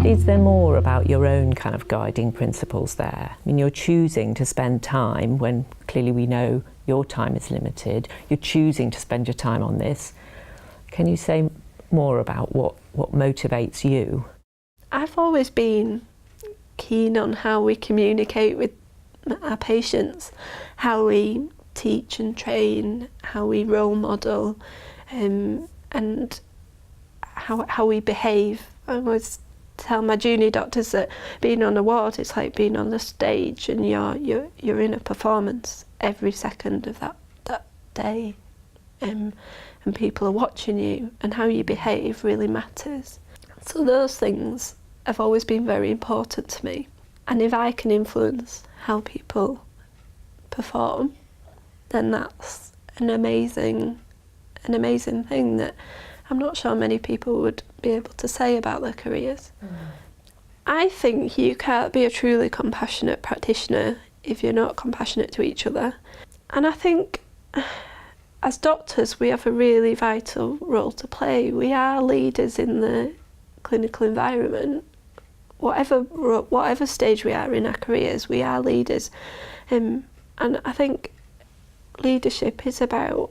Is there more about your own kind of guiding principles there? I mean, you're choosing to spend time when clearly we know your time is limited. You're choosing to spend your time on this. Can you say more about what motivates you? I've always been keen on how we communicate with our patients, how we teach and train, how we role model, and how we behave. I always tell my junior doctors that being on a ward is like being on the stage, and you're in a performance every second of that day, and people are watching you, and how you behave really matters. So those things have always been very important to me, and if I can influence how people perform, then that's an amazing thing that I'm not sure many people would be able to say about their careers. I think you can't be a truly compassionate practitioner if you're not compassionate to each other. And I think as doctors we have a really vital role to play. We are leaders in the clinical environment. Whatever stage we are in our careers, we are leaders. And I think leadership is about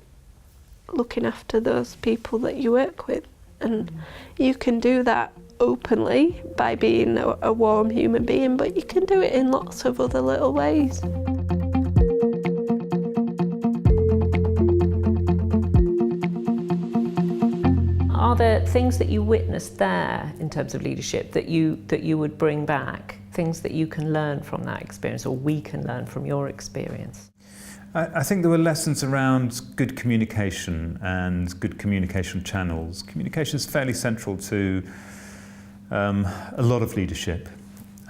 looking after those people that you work with, and you can do that openly by being a warm human being, but you can do it in lots of other little ways. Are there things that you witnessed there in terms of leadership that you would bring back, things that you can learn from that experience, or we can learn from your experience? I think there were lessons around good communication and good communication channels. Communication is fairly central to a lot of leadership.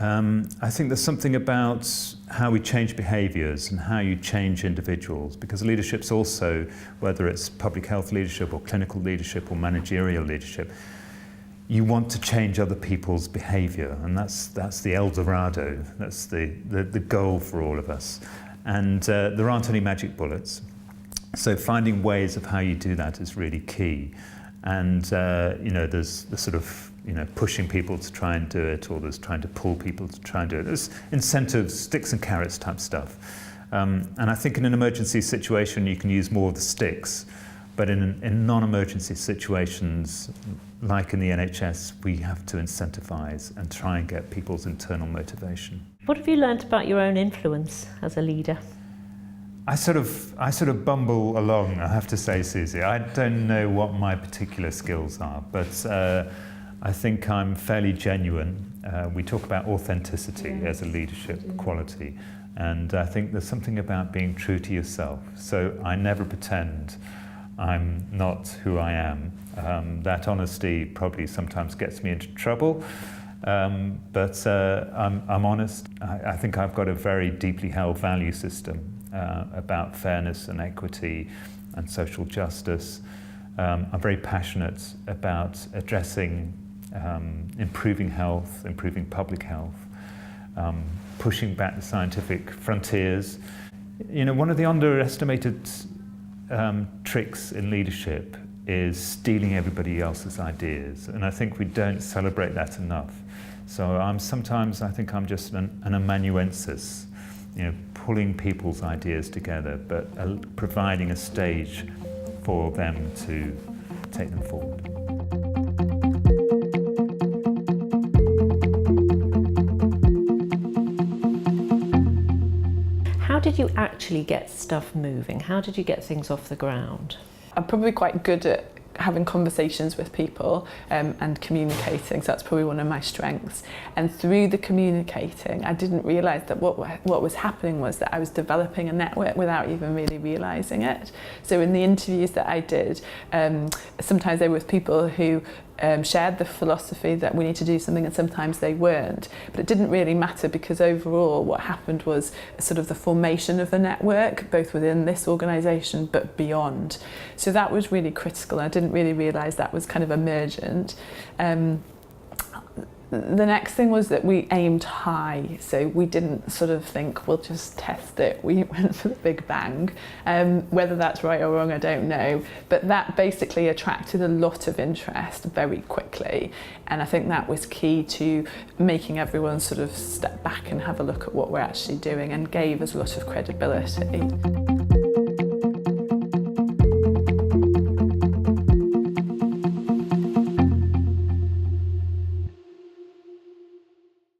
I think there's something about how we change behaviours and how you change individuals, because leadership's also, whether it's public health leadership or clinical leadership or managerial leadership, you want to change other people's behaviour, and that's the El Dorado, that's the goal for all of us. And there aren't any magic bullets, so finding ways of how you do that is really key. And there's the sort of pushing people to try and do it, or there's trying to pull people to try and do it. There's incentives, sticks and carrots type stuff. And I think in an emergency situation you can use more of the sticks, but in non-emergency situations, like in the NHS, we have to incentivise and try and get people's internal motivation. What have you learnt about your own influence as a leader? I sort of bumble along, I have to say, Susie. I don't know what my particular skills are, but I think I'm fairly genuine. We talk about authenticity as a leadership quality, and I think there's something about being true to yourself. So I never pretend I'm not who I am. That honesty probably sometimes gets me into trouble, but I'm honest. I think I've got a very deeply held value system about fairness and equity and social justice. I'm very passionate about addressing improving health, improving public health, pushing back the scientific frontiers. One of the underestimated tricks in leadership is stealing everybody else's ideas, and I think we don't celebrate that enough. So sometimes I think I'm just an amanuensis, pulling people's ideas together, but providing a stage for them to take them forward. How did you actually get stuff moving? How did you get things off the ground? I'm probably quite good at having conversations with people and communicating, so that's probably one of my strengths. And through the communicating, I didn't realise that what was happening was that I was developing a network without even really realising it. So in the interviews that I did, sometimes they were with people who shared the philosophy that we need to do something, and sometimes they weren't. But it didn't really matter, because overall what happened was sort of the formation of the network, both within this organisation but beyond. So that was really critical. I didn't really realise that was kind of emergent. The next thing was that we aimed high, so we didn't sort of think we'll just test it. We went for the big bang. Whether that's right or wrong, I don't know, but that basically attracted a lot of interest very quickly, and I think that was key to making everyone sort of step back and have a look at what we're actually doing, and gave us a lot of credibility.